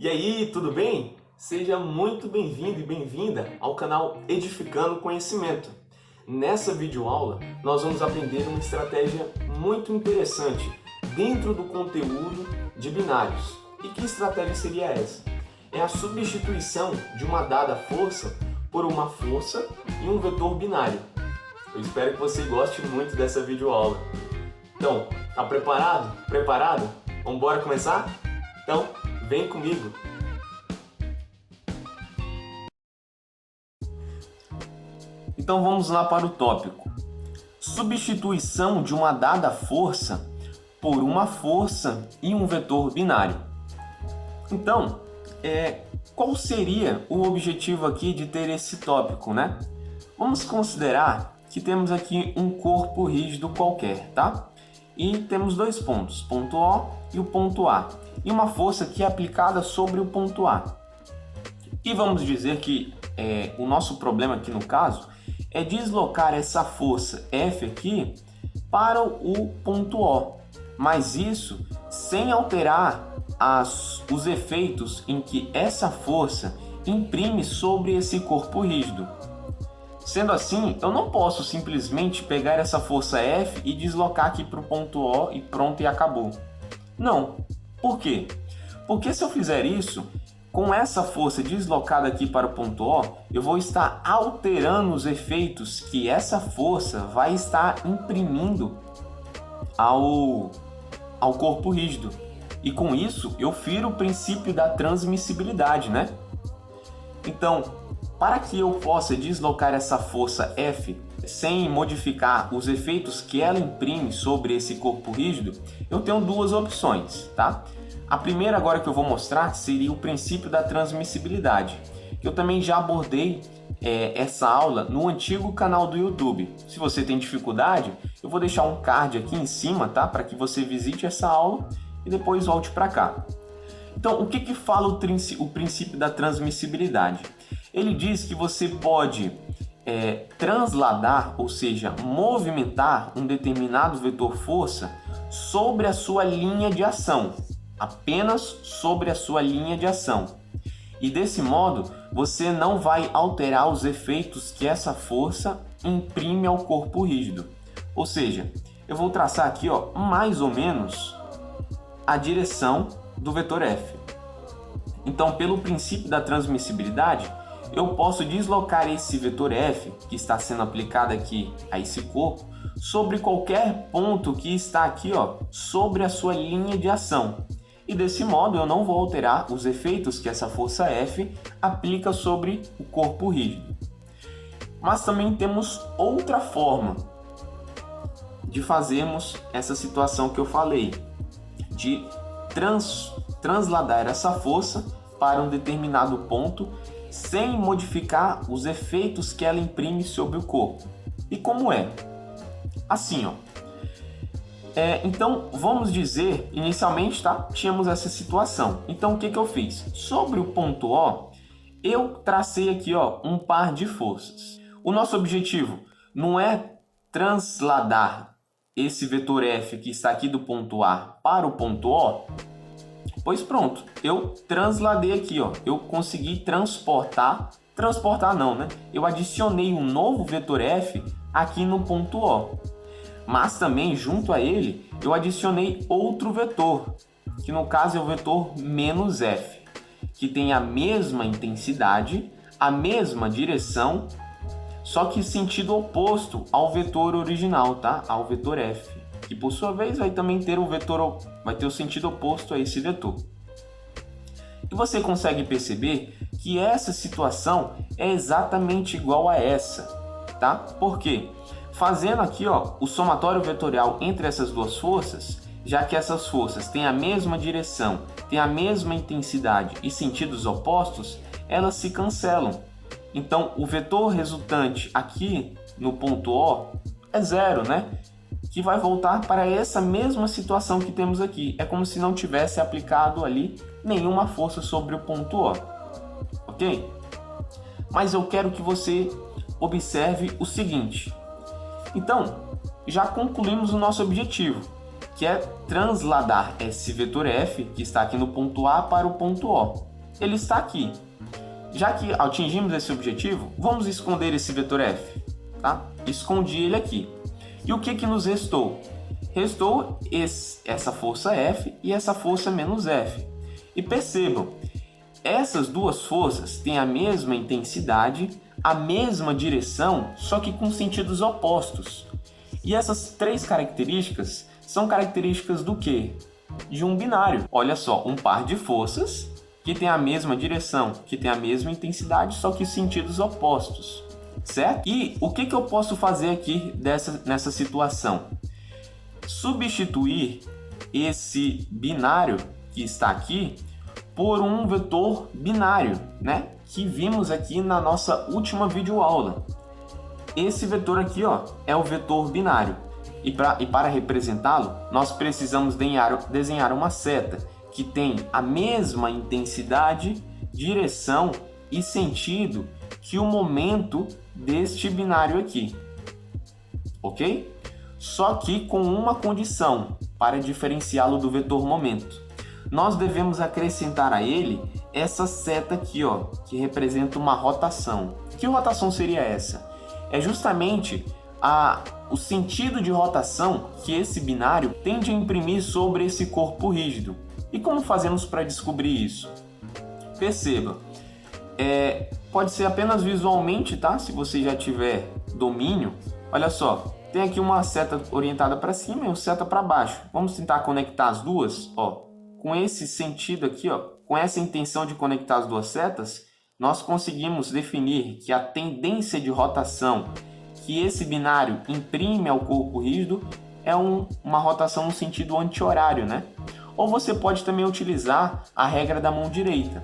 E aí, tudo bem? Seja muito bem-vindo e bem-vinda ao canal Edificando Conhecimento. Nessa videoaula, nós vamos aprender uma estratégia muito interessante dentro do conteúdo de binários. E que estratégia seria essa? É a substituição de uma dada força por uma força e um vetor binário. Eu espero que você goste muito dessa videoaula. Então, tá preparado? Preparado? Vamos embora começar? Então, vem comigo! Então vamos lá para o tópico. Substituição de uma dada força por uma força e um vetor binário. Então, qual seria o objetivo aqui de ter esse tópico, né? Vamos considerar que temos aqui um corpo rígido qualquer, tá? E temos dois pontos, ponto O e o ponto A, e uma força que é aplicada sobre o ponto A. E vamos dizer que o nosso problema aqui no caso é deslocar essa força F aqui para o ponto O, mas isso sem alterar os efeitos em que essa força imprime sobre esse corpo rígido. Sendo assim, eu não posso simplesmente pegar essa força F e deslocar aqui para o ponto O e pronto, e acabou. Não. Por quê? Porque se eu fizer isso, com essa força deslocada aqui para o ponto O, eu vou estar alterando os efeitos que essa força vai estar imprimindo ao corpo rígido. E com isso, eu firo o princípio da transmissibilidade, né? Então, para que eu possa deslocar essa força F sem modificar os efeitos que ela imprime sobre esse corpo rígido, eu tenho duas opções, tá? A primeira agora que eu vou mostrar seria o princípio da transmissibilidade, que eu também já abordei essa aula no antigo canal do YouTube. Se você tem dificuldade, eu vou deixar um card aqui em cima, tá? Para que você visite essa aula e depois volte para cá. Então, o que fala o princípio da transmissibilidade? Ele diz que você pode transladar, ou seja, movimentar um determinado vetor força sobre a sua linha de ação, apenas sobre a sua linha de ação. E desse modo, você não vai alterar os efeitos que essa força imprime ao corpo rígido. Ou seja, eu vou traçar aqui, mais ou menos a direção do vetor F. Então, pelo princípio da transmissibilidade, eu posso deslocar esse vetor F, que está sendo aplicado aqui a esse corpo, sobre qualquer ponto que está aqui, sobre a sua linha de ação. E desse modo, eu não vou alterar os efeitos que essa força F aplica sobre o corpo rígido. Mas também temos outra forma de fazermos essa situação que eu falei, de transladar essa força para um determinado ponto sem modificar os efeitos que ela imprime sobre o corpo. E como é? Assim, então, vamos dizer, inicialmente, tá? Tínhamos essa situação. Então, o que eu fiz? Sobre o ponto O, eu tracei aqui, um par de forças. O nosso objetivo não é transladar esse vetor F que está aqui do ponto A para o ponto O? Pois pronto, eu transladei aqui, eu consegui transportar não, né? Eu adicionei um novo vetor F aqui no ponto O. Mas também, junto a ele, eu adicionei outro vetor, que no caso é o vetor menos F, que tem a mesma intensidade, a mesma direção, só que sentido oposto ao vetor original, tá? Ao vetor F, que por sua vez vai também ter o sentido oposto a esse vetor. E você consegue perceber que essa situação é exatamente igual a essa, tá? Por quê? Fazendo aqui, o somatório vetorial entre essas duas forças, já que essas forças têm a mesma direção, têm a mesma intensidade e sentidos opostos, elas se cancelam. Então, o vetor resultante aqui no ponto O é zero, né? Que vai voltar para essa mesma situação que temos aqui. É como se não tivesse aplicado ali nenhuma força sobre o ponto O. Ok? Mas eu quero que você observe o seguinte. Então, já concluímos o nosso objetivo, que é transladar esse vetor F, que está aqui no ponto A, para o ponto O. ele está aqui. Já que atingimos esse objetivo, vamos esconder esse vetor f, tá? Escondi ele aqui. E o que nos restou? Restou essa força F e essa força menos F. E percebam, essas duas forças têm a mesma intensidade, a mesma direção, só que com sentidos opostos. E essas três características são características do quê? De um binário. Olha só, um par de forças que tem a mesma direção, que tem a mesma intensidade, só que sentidos opostos. Certo? E o que eu posso fazer aqui nessa situação? Substituir esse binário que está aqui por um vetor binário, né? Que vimos aqui na nossa última videoaula. Esse vetor aqui, é o vetor binário. E para representá-lo, nós precisamos desenhar uma seta que tem a mesma intensidade, direção e sentido que o momento deste binário aqui, ok? Só que com uma condição para diferenciá-lo do vetor momento. Nós devemos acrescentar a ele essa seta aqui, que representa uma rotação. Que rotação seria essa? É justamente o sentido de rotação que esse binário tende a imprimir sobre esse corpo rígido. E como fazemos para descobrir isso? Perceba, pode ser apenas visualmente, tá? Se você já tiver domínio. Olha só, tem aqui uma seta orientada para cima e uma seta para baixo. Vamos tentar conectar as duas, com esse sentido aqui, com essa intenção de conectar as duas setas, nós conseguimos definir que a tendência de rotação que esse binário imprime ao corpo rígido é uma rotação no sentido anti-horário, né? Ou você pode também utilizar a regra da mão direita.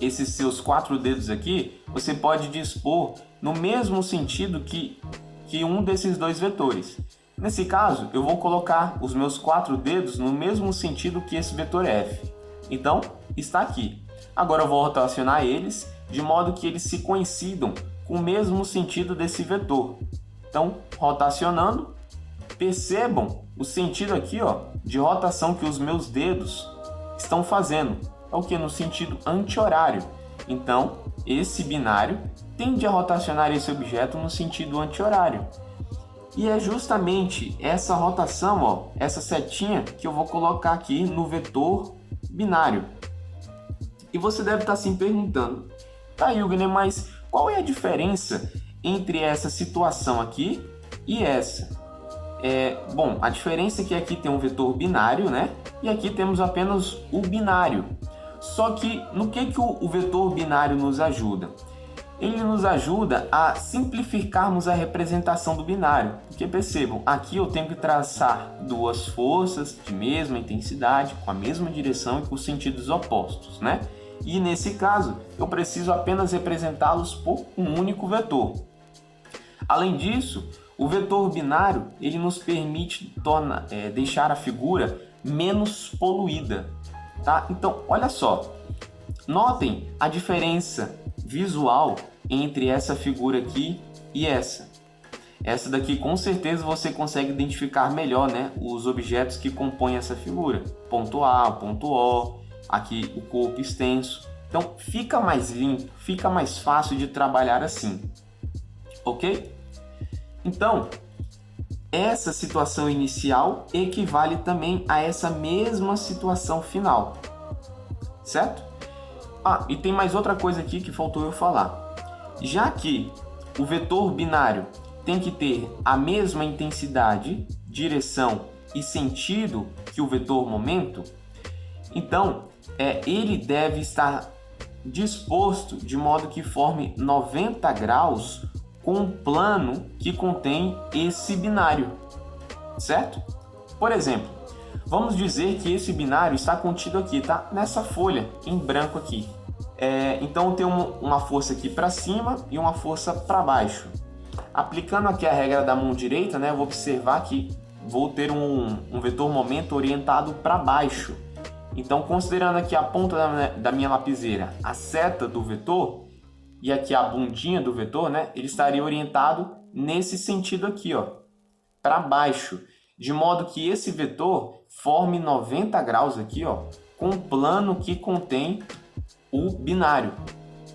Esses seus 4 dedos aqui, você pode dispor no mesmo sentido que um desses dois vetores. Nesse caso, eu vou colocar os meus 4 dedos no mesmo sentido que esse vetor F. Então, está aqui. Agora eu vou rotacionar eles de modo que eles se coincidam com o mesmo sentido desse vetor. Então, rotacionando, percebam o sentido aqui, de rotação que os meus dedos estão fazendo. É o que? No sentido anti-horário. Então, esse binário tende a rotacionar esse objeto no sentido anti-horário. E é justamente essa rotação, essa setinha, que eu vou colocar aqui no vetor binário. E você deve estar se perguntando, tá, Yugner, mas qual é a diferença entre essa situação aqui e essa? Bom, a diferença é que aqui tem um vetor binário, né? E aqui temos apenas o binário. Só que no que o vetor binário nos ajuda? Ele nos ajuda a simplificarmos a representação do binário. Porque percebam, aqui eu tenho que traçar duas forças de mesma intensidade, com a mesma direção e com sentidos opostos, né? E nesse caso, eu preciso apenas representá-los por um único vetor. Além disso, o vetor binário ele nos permite deixar a figura menos poluída. Tá? Então, olha só, notem a diferença visual entre essa figura aqui e essa. Essa daqui com certeza você consegue identificar melhor, né, os objetos que compõem essa figura. Ponto A, ponto O, aqui o corpo extenso. Então fica mais limpo, fica mais fácil de trabalhar assim, ok? Então, essa situação inicial equivale também a essa mesma situação final, certo? E tem mais outra coisa aqui que faltou eu falar. Já que o vetor binário tem que ter a mesma intensidade, direção e sentido que o vetor momento, então ele deve estar disposto de modo que forme 90 graus com um plano que contém esse binário, certo? Por exemplo, vamos dizer que esse binário está contido aqui, tá? Nessa folha em branco aqui. Então eu tenho uma força aqui para cima e uma força para baixo. Aplicando aqui a regra da mão direita, né, eu vou observar que vou ter um vetor momento orientado para baixo. Então, considerando aqui a ponta da minha lapiseira, a seta do vetor, e aqui a bundinha do vetor, né, ele estaria orientado nesse sentido aqui, para baixo, de modo que esse vetor forme 90 graus aqui, com um plano que contém o binário.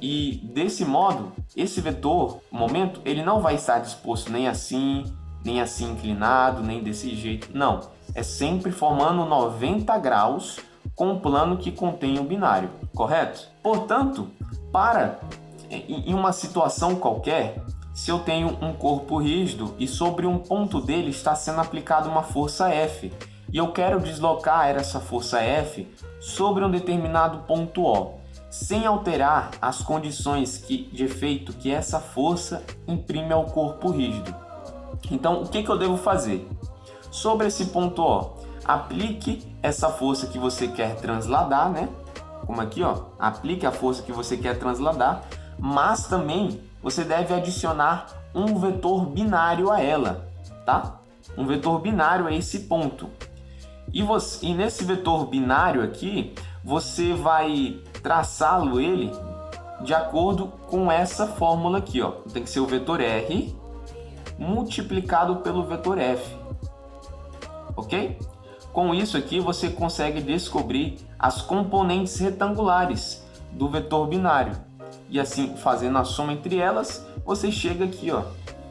E desse modo, esse vetor, momento, ele não vai estar disposto nem assim inclinado, nem desse jeito. Não, é sempre formando 90 graus com um plano que contém o binário, correto? Portanto, em uma situação qualquer, se eu tenho um corpo rígido e sobre um ponto dele está sendo aplicada uma força F, e eu quero deslocar essa força F sobre um determinado ponto O, sem alterar as condições de efeito que essa força imprime ao corpo rígido. Então, o que eu devo fazer? Sobre esse ponto O, aplique essa força que você quer transladar, né? Como aqui, ó, aplique a força que você quer transladar, mas também você deve adicionar um vetor binário a ela, tá? Um vetor binário a esse ponto. E nesse vetor binário aqui, você vai traçá-lo ele de acordo com essa fórmula aqui, ó. Tem que ser o vetor R multiplicado pelo vetor F, ok? Com isso aqui você consegue descobrir as componentes retangulares do vetor binário. E assim, fazendo a soma entre elas, você chega aqui, ó,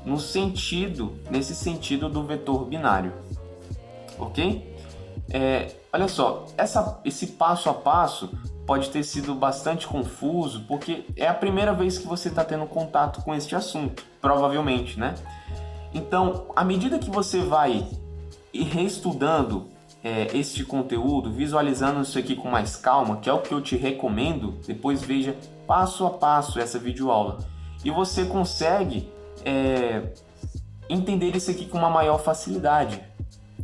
nesse sentido do vetor binário, ok? Olha só, esse passo a passo pode ter sido bastante confuso, porque é a primeira vez que você está tendo contato com este assunto, provavelmente, né? Então, à medida que você vai reestudando este conteúdo, visualizando isso aqui com mais calma, que é o que eu te recomendo, depois veja passo a passo essa videoaula, e você consegue entender isso aqui com uma maior facilidade,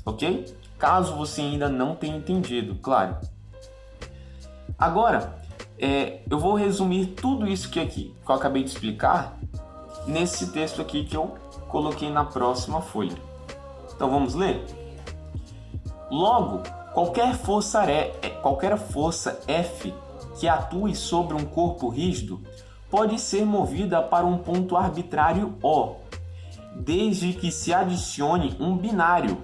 ok? Caso você ainda não tenha entendido, claro. Agora, eu vou resumir tudo isso que eu acabei de explicar nesse texto aqui que eu coloquei na próxima folha. Então vamos ler? Logo, qualquer força F que atue sobre um corpo rígido pode ser movida para um ponto arbitrário O, desde que se adicione um binário,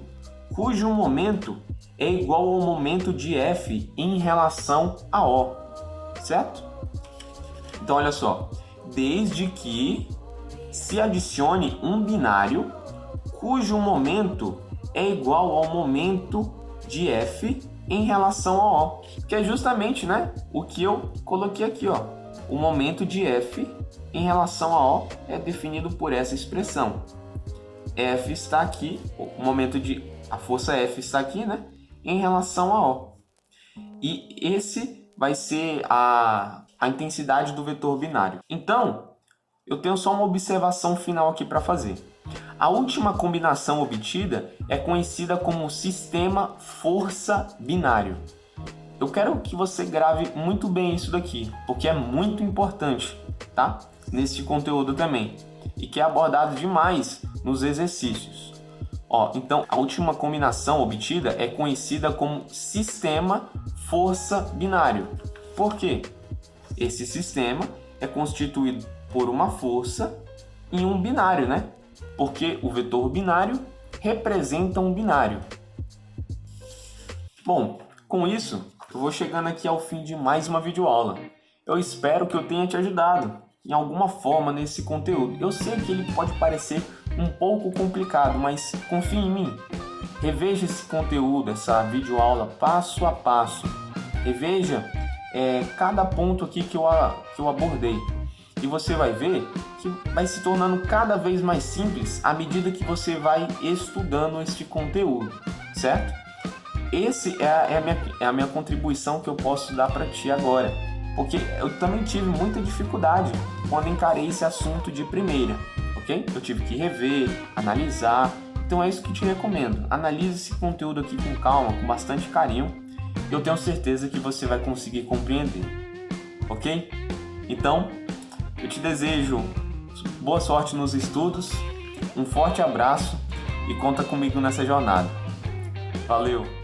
cujo momento é igual ao momento de F em relação a O, certo? Então olha só, desde que se adicione um binário, cujo momento é igual ao momento de F em relação a O, que é justamente, né, o que eu coloquei aqui, ó. O momento de F em relação a O é definido por essa expressão. F está aqui, a força F está aqui, né, em relação a O. E esse vai ser a intensidade do vetor binário. Então, eu tenho só uma observação final aqui para fazer. A última combinação obtida é conhecida como sistema força binário. Eu quero que você grave muito bem isso daqui, porque é muito importante, tá? Nesse conteúdo também, e que é abordado demais nos exercícios. Então, a última combinação obtida é conhecida como sistema força binário. Por quê? Esse sistema é constituído por uma força e um binário, né? Porque o vetor binário representa um binário. Bom, com isso, eu vou chegando aqui ao fim de mais uma videoaula. Eu espero que eu tenha te ajudado em alguma forma nesse conteúdo. Eu sei que ele pode parecer um pouco complicado, mas confie em mim. Reveja esse conteúdo, essa videoaula passo a passo. Reveja cada ponto aqui que eu abordei. E você vai ver que vai se tornando cada vez mais simples à medida que você vai estudando este conteúdo, certo? Esse é a minha contribuição que eu posso dar para ti agora, porque eu também tive muita dificuldade quando encarei esse assunto de primeira, ok? Eu tive que rever, analisar, então é isso que te recomendo. Analise esse conteúdo aqui com calma, com bastante carinho, eu tenho certeza que você vai conseguir compreender, ok? Então, eu te desejo boa sorte nos estudos, um forte abraço e conta comigo nessa jornada. Valeu!